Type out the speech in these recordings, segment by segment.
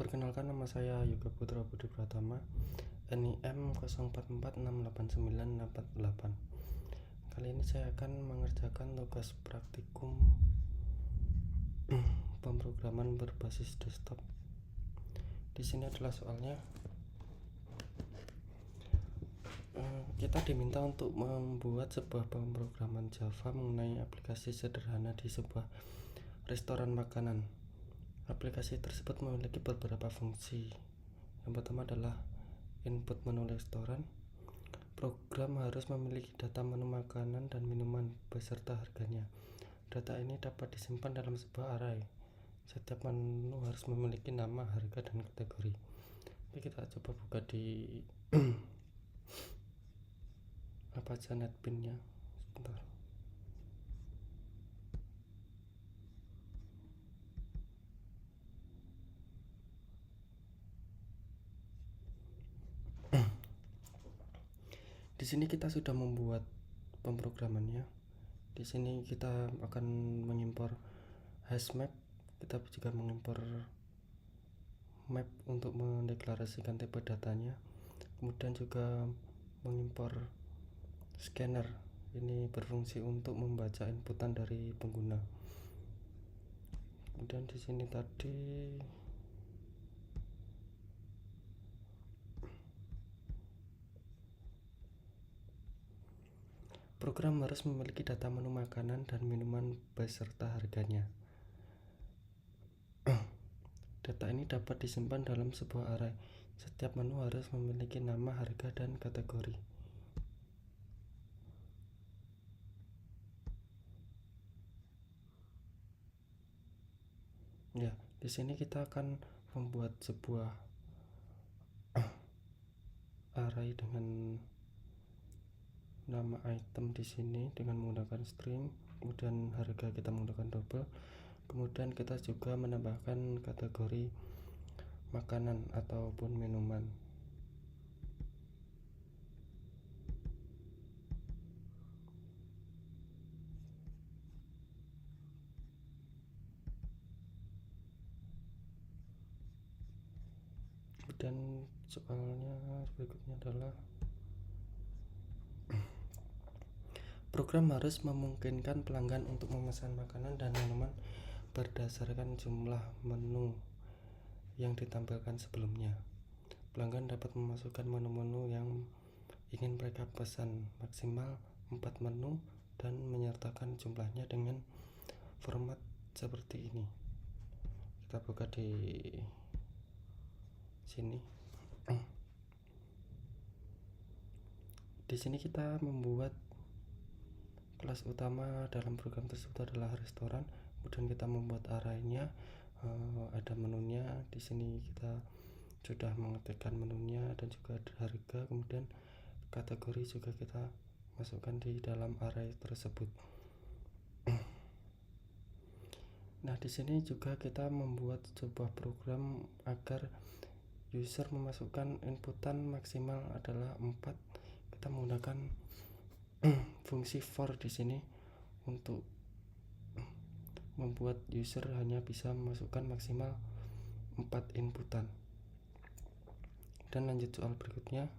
Perkenalkan, nama saya Yoga Putra Budi Pratama, NIM 04468948. Kali ini saya akan mengerjakan tugas praktikum pemrograman berbasis desktop. Di sini adalah soalnya. Kita diminta untuk membuat sebuah pemrograman Java mengenai aplikasi sederhana di sebuah restoran makanan. Aplikasi tersebut memiliki beberapa fungsi. Yang pertama adalah input menu restoran. Program harus memiliki data menu makanan dan minuman beserta harganya. Data ini dapat disimpan dalam sebuah array. Setiap menu harus memiliki nama, harga, dan kategori. Oke, kita coba buka di apa aja netbin-nya sebentar. Di sini kita sudah membuat pemrogramannya. Di sini kita akan mengimpor hashmap. Kita juga mengimpor map untuk mendeklarasikan tipe datanya. Kemudian juga mengimpor scanner. Ini berfungsi untuk membaca inputan dari pengguna. Kemudian di sini tadi program harus memiliki data menu makanan dan minuman beserta harganya. Data ini dapat disimpan dalam sebuah array. Setiap menu harus memiliki nama, harga, dan kategori. Ya, di sini kita akan membuat sebuah array dengan nama item di sini dengan menggunakan string, kemudian harga kita menggunakan double, kemudian kita juga menambahkan kategori makanan ataupun minuman. Dan soalnya berikutnya adalah program harus memungkinkan pelanggan untuk memesan makanan dan minuman berdasarkan jumlah menu yang ditampilkan sebelumnya. Pelanggan dapat memasukkan menu-menu yang ingin mereka pesan, maksimal 4 menu, dan menyertakan jumlahnya dengan format seperti ini. Kita buka di sini. Di sini kita membuat kelas utama dalam program tersebut adalah restoran. Kemudian kita membuat arraynya, ada menunya. Di sini kita sudah mengetikkan menunya dan juga harga. Kemudian kategori juga kita masukkan di dalam array tersebut. Nah, di sini juga kita membuat sebuah program agar user memasukkan inputan maksimal adalah 4. Kita menggunakan fungsi for di sini untuk membuat user hanya bisa memasukkan maksimal 4 inputan. Dan lanjut soal berikutnya.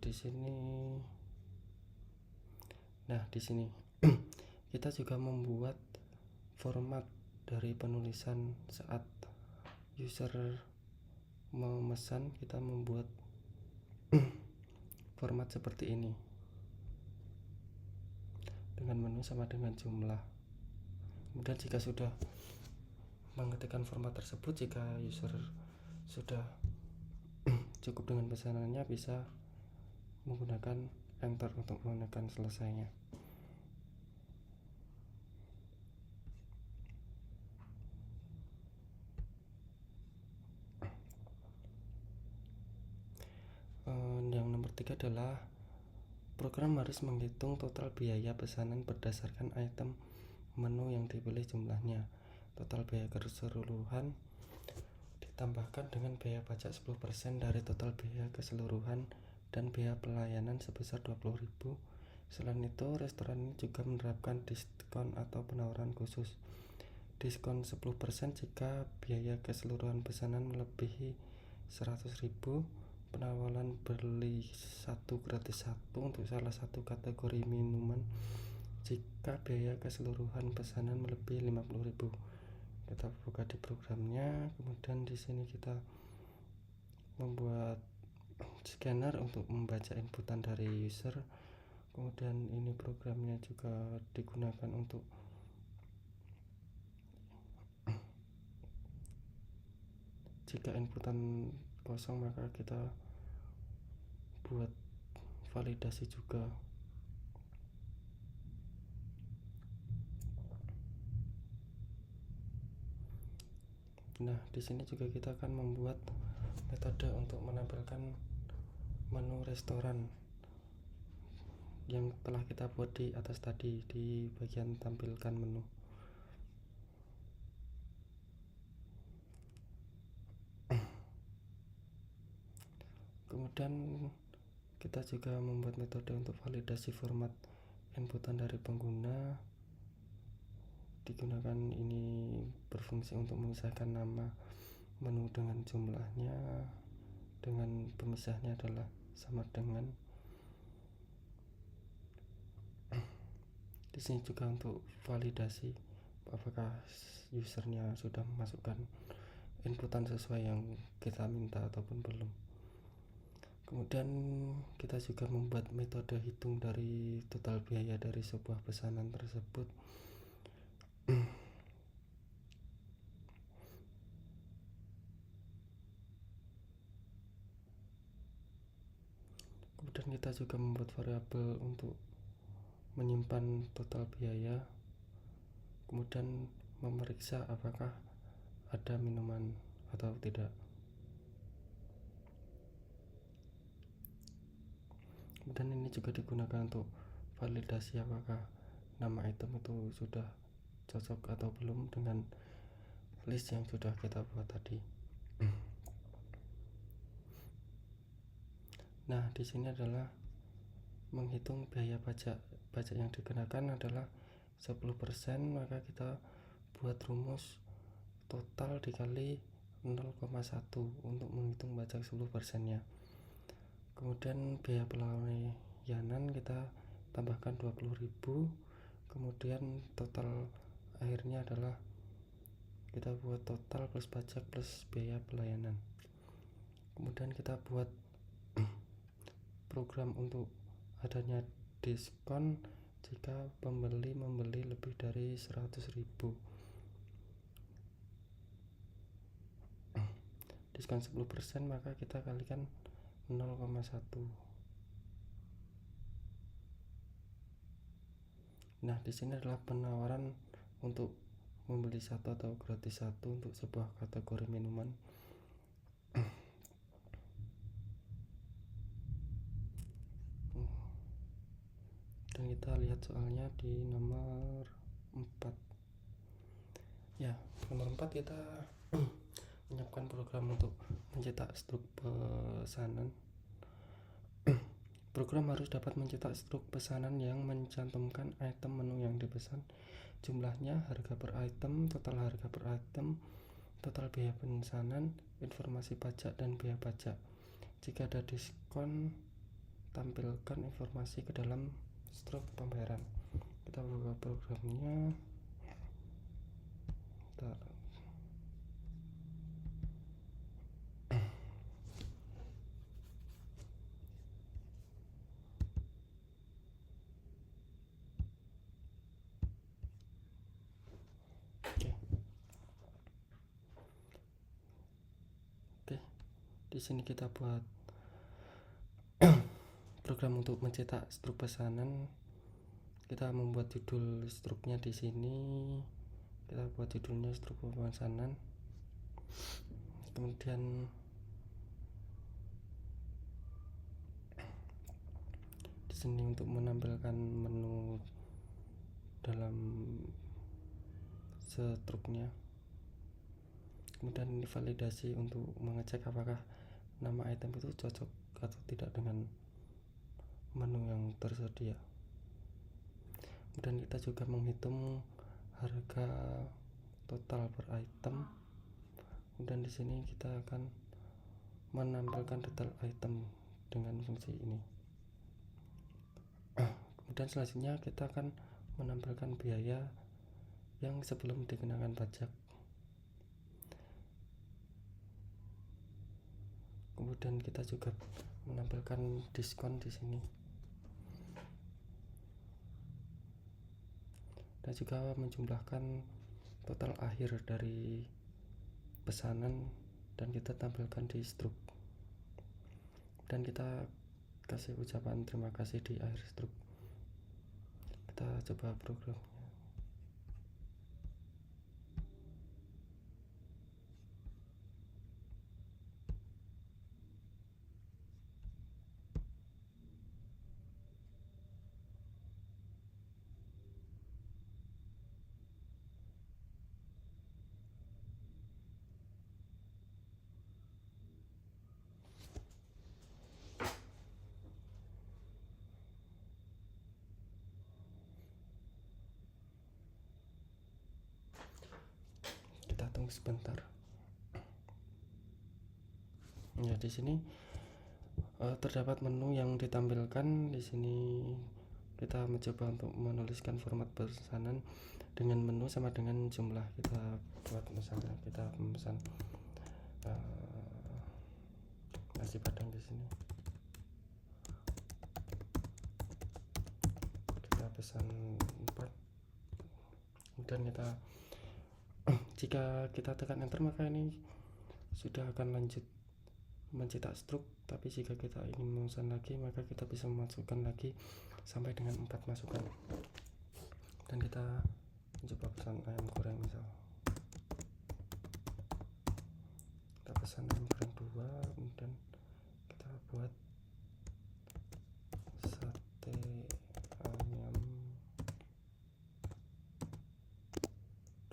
Di sini. Nah, di sini kita juga membuat format dari penulisan saat user memesan. Kita membuat format seperti ini dengan menu sama dengan jumlah. Kemudian jika sudah mengetikkan format tersebut, jika user sudah cukup dengan pesanannya, bisa menggunakan enter untuk menekan selesainya. Yang nomor 3 adalah program harus menghitung total biaya pesanan berdasarkan item menu yang dipilih jumlahnya. Total biaya keseluruhan ditambahkan dengan biaya pajak 10% dari total biaya keseluruhan dan biaya pelayanan sebesar 20.000 Selain itu, restoran ini juga menerapkan diskon atau penawaran khusus. Diskon 10% jika biaya keseluruhan pesanan melebihi 100.000, penawaran beli satu gratis satu untuk salah satu kategori minuman jika biaya keseluruhan pesanan melebihi 50.000. Kita buka di programnya, kemudian di sini kita membuat scanner untuk membaca inputan dari user. Kemudian ini programnya juga digunakan untuk jika inputan kosong maka kita buat validasi juga. Nah, di sini juga kita akan membuat metode untuk menampilkan menu restoran yang telah kita buat di atas tadi di bagian tampilkan menu. Kemudian kita juga membuat metode untuk validasi format inputan dari pengguna. Digunakan ini berfungsi untuk memisahkan nama menu dengan jumlahnya, dengan pemisahnya adalah sama dengan. Di sini juga untuk validasi apakah usernya sudah memasukkan inputan sesuai yang kita minta ataupun belum. Kemudian kita juga membuat metode hitung dari total biaya dari sebuah pesanan tersebut. Kemudian kita juga membuat variabel untuk menyimpan total biaya, kemudian memeriksa apakah ada minuman atau tidak. Kemudian ini juga digunakan untuk validasi apakah nama item itu sudah cocok atau belum dengan list yang sudah kita buat tadi. Nah, di sini adalah menghitung biaya pajak. Pajak yang dikenakan adalah 10%, maka kita buat rumus total dikali 0,1 untuk menghitung pajak 10%-nya. Kemudian biaya pelayanan kita tambahkan 20.000. Kemudian total akhirnya adalah kita buat total plus pajak plus biaya pelayanan. Kemudian kita buat program untuk adanya diskon jika pembeli membeli lebih dari 100.000. Diskon 10% maka kita kalikan 0,1. Nah, di sini adalah penawaran untuk membeli satu atau gratis satu untuk sebuah kategori minuman. Dan kita lihat soalnya di nomor 4. Ya, nomor 4 kita menyiapkan program untuk mencetak struk pesanan. Program harus dapat mencetak struk pesanan yang mencantumkan item menu yang dipesan, jumlahnya, harga per item, total harga per item, total biaya pemesanan, informasi pajak dan biaya pajak. Jika ada diskon, tampilkan informasi ke dalam struk pembayaran. Kita buka programnya. Di sini kita buat program untuk mencetak struk pesanan. Kita membuat judul struknya di sini. Kita buat judulnya struk pemesanan. Kemudian di sini untuk menampilkan menu dalam struknya. Kemudian ini validasi untuk mengecek apakah nama item itu cocok atau tidak dengan menu yang tersedia. Kemudian kita juga menghitung harga total per item. Kemudian di sini kita akan menampilkan detail item dengan fungsi ini. Kemudian selanjutnya kita akan menampilkan biaya yang sebelum dikenakan pajak. Kemudian kita juga menampilkan diskon di sini. Dan juga menjumlahkan total akhir dari pesanan dan kita tampilkan di struk. Dan kita kasih ucapan terima kasih di akhir struk. Kita coba programnya. Kita tunggu sebentar. Ya, di sini terdapat menu yang ditampilkan. Di sini kita mencoba untuk menuliskan format pesanan dengan menu sama dengan jumlah. Kita buat misalnya kita memesan nasi padang di sini. Kita pesan 4. Kemudian kita jika kita tekan enter maka ini sudah akan lanjut mencetak struk. Tapi jika kita ingin memesan lagi maka kita bisa memasukkan lagi sampai dengan 4 masukan. Dan kita mencoba pesan ayam goreng misal. Kita pesan ayam goreng 2, kemudian kita buat sate ayam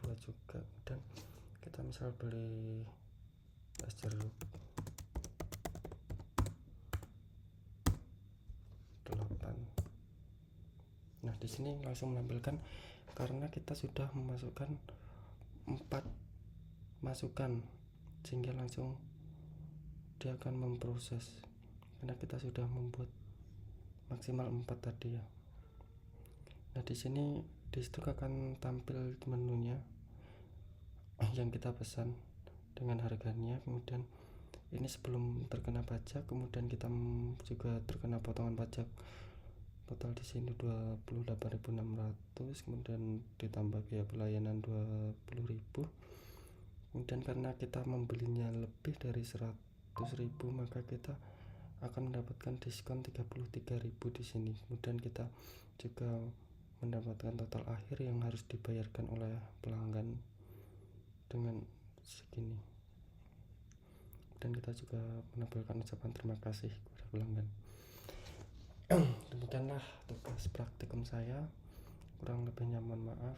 2 juga. Dan kita misal beli es jeruk 8. Nah, di sini langsung menampilkan karena kita sudah memasukkan 4 masukan, sehingga langsung dia akan memproses karena kita sudah membuat maksimal 4 tadi ya. Nah, di sini di struk akan tampil menunya yang kita pesan dengan harganya. Kemudian ini sebelum terkena pajak, kemudian kita juga terkena potongan pajak. Total di sini 28.600, kemudian ditambah biaya pelayanan 20.000. Kemudian karena kita membelinya lebih dari 100.000 maka kita akan mendapatkan diskon 33.000 di sini. Kemudian kita juga mendapatkan total akhir yang harus dibayarkan oleh pelanggan dengan segini. Dan kita juga menampilkan ucapan terima kasih kepada pelanggan. Demikianlah tugas praktikum saya, kurang lebihnya mohon maaf.